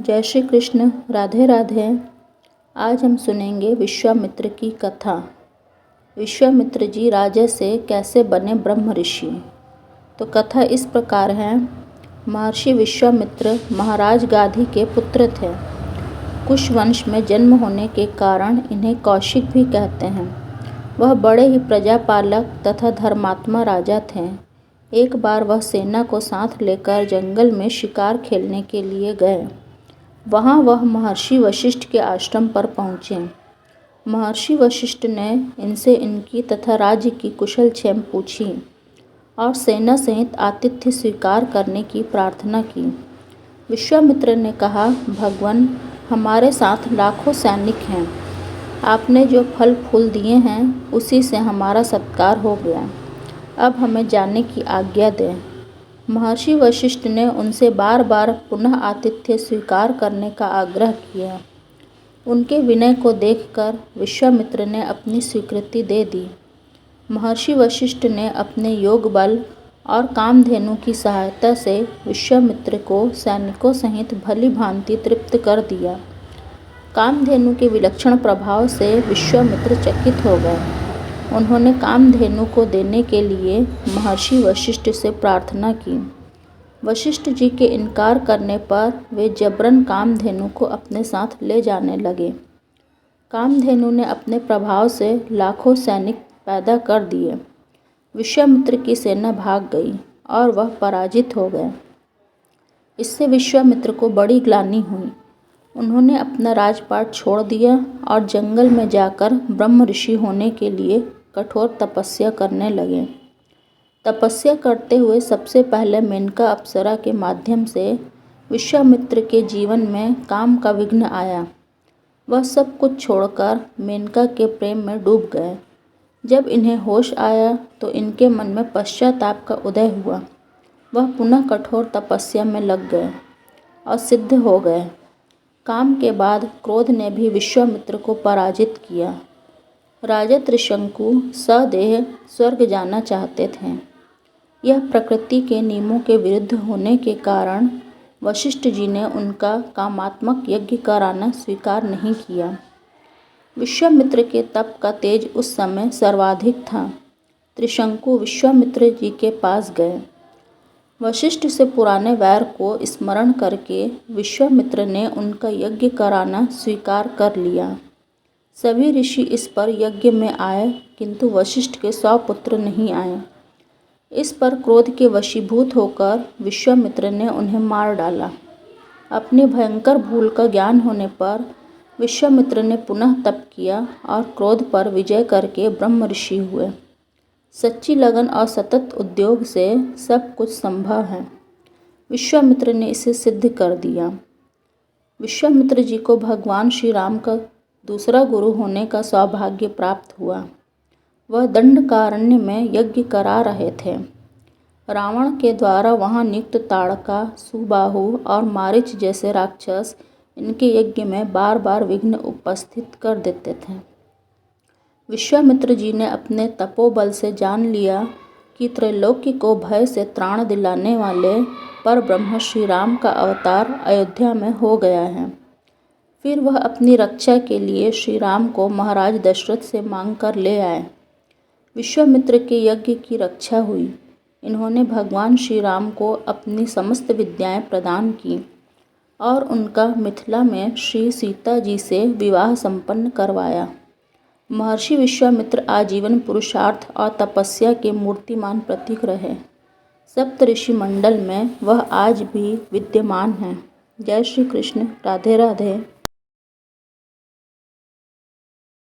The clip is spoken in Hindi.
जय श्री कृष्ण। राधे राधे। आज हम सुनेंगे विश्वामित्र की कथा। विश्वामित्र जी राजा से कैसे बने ब्रह्म ऋषि। तो कथा इस प्रकार है। महर्षि विश्वामित्र महाराज गाधी के पुत्र थे। कुश वंश में जन्म होने के कारण इन्हें कौशिक भी कहते हैं। वह बड़े ही प्रजापालक तथा धर्मात्मा राजा थे। एक बार वह सेना को साथ लेकर जंगल में शिकार खेलने के लिए गए। वहाँ वह महर्षि वशिष्ठ के आश्रम पर पहुँचे। महर्षि वशिष्ठ ने इनसे इनकी तथा राज्य की कुशल क्षेम पूछी और सेना सहित आतिथ्य स्वीकार करने की प्रार्थना की। विश्वामित्र ने कहा, भगवान, हमारे साथ लाखों सैनिक हैं। आपने जो फल फूल दिए हैं उसी से हमारा सत्कार हो गया। अब हमें जाने की आज्ञा दें। महर्षि वशिष्ठ ने उनसे बार बार पुनः आतिथ्य स्वीकार करने का आग्रह किया। उनके विनय को देखकर विश्वामित्र ने अपनी स्वीकृति दे दी। महर्षि वशिष्ठ ने अपने योग बल और कामधेनु की सहायता से विश्वामित्र को सैनिकों सहित भली भांति तृप्त कर दिया। कामधेनु के विलक्षण प्रभाव से विश्वामित्र चकित हो गए। उन्होंने कामधेनु को देने के लिए महर्षि वशिष्ठ से प्रार्थना की। वशिष्ठ जी के इनकार करने पर वे जबरन कामधेनु को अपने साथ ले जाने लगे। कामधेनु ने अपने प्रभाव से लाखों सैनिक पैदा कर दिए। विश्वामित्र की सेना भाग गई और वह पराजित हो गए। इससे विश्वामित्र को बड़ी ग्लानि हुई। उन्होंने अपना राजपाट छोड़ दिया और जंगल में जाकर ब्रह्म ऋषि होने के लिए कठोर तपस्या करने लगे। तपस्या करते हुए सबसे पहले मेनका अप्सरा के माध्यम से विश्वामित्र के जीवन में काम का विघ्न आया। वह सब कुछ छोड़कर मेनका के प्रेम में डूब गए। जब इन्हें होश आया तो इनके मन में पश्चाताप का उदय हुआ। वह पुनः कठोर तपस्या में लग गए और सिद्ध हो गए। काम के बाद क्रोध ने भी विश्वामित्र को पराजित किया। राजा त्रिशंकु सदेह स्वर्ग जाना चाहते थे। यह प्रकृति के नियमों के विरुद्ध होने के कारण वशिष्ठ जी ने उनका कामात्मक यज्ञ कराना स्वीकार नहीं किया। विश्वामित्र के तप का तेज उस समय सर्वाधिक था। त्रिशंकु विश्वामित्र जी के पास गए। वशिष्ठ से पुराने वैर को स्मरण करके विश्वामित्र ने उनका यज्ञ कराना स्वीकार कर लिया। सभी ऋषि इस पर यज्ञ में आए, किंतु वशिष्ठ के 100 पुत्र नहीं आए। इस पर क्रोध के वशीभूत होकर विश्वामित्र ने उन्हें मार डाला। अपनी भयंकर भूल का ज्ञान होने पर विश्वामित्र ने पुनः तप किया और क्रोध पर विजय करके ब्रह्म ऋषि हुए। सच्ची लगन और सतत उद्योग से सब कुछ संभव है। विश्वामित्र ने इसे सिद्ध कर दिया। विश्वामित्र जी को भगवान श्री राम का दूसरा गुरु होने का सौभाग्य प्राप्त हुआ। वह दंडकारण्य में यज्ञ करा रहे थे। रावण के द्वारा वहां नियुक्त ताड़का, सुबाहु और मारीच जैसे राक्षस इनके यज्ञ में बार बार विघ्न उपस्थित कर देते थे। विश्वामित्र जी ने अपने तपोबल से जान लिया कि त्रैलोक्य को भय से त्राण दिलाने वाले पर ब्रह्म श्री राम का अवतार अयोध्या में हो गया है। फिर वह अपनी रक्षा के लिए श्री राम को महाराज दशरथ से मांग कर ले आए। विश्वामित्र के यज्ञ की रक्षा हुई। इन्होंने भगवान श्री राम को अपनी समस्त विद्याएं प्रदान की और उनका मिथिला में श्री सीता जी से विवाह संपन्न करवाया। महर्षि विश्वामित्र आजीवन पुरुषार्थ और तपस्या के मूर्तिमान प्रतीक रहे। सप्तऋषि मंडल में वह आज भी विद्यमान हैं। जय श्री कृष्ण। राधे राधे।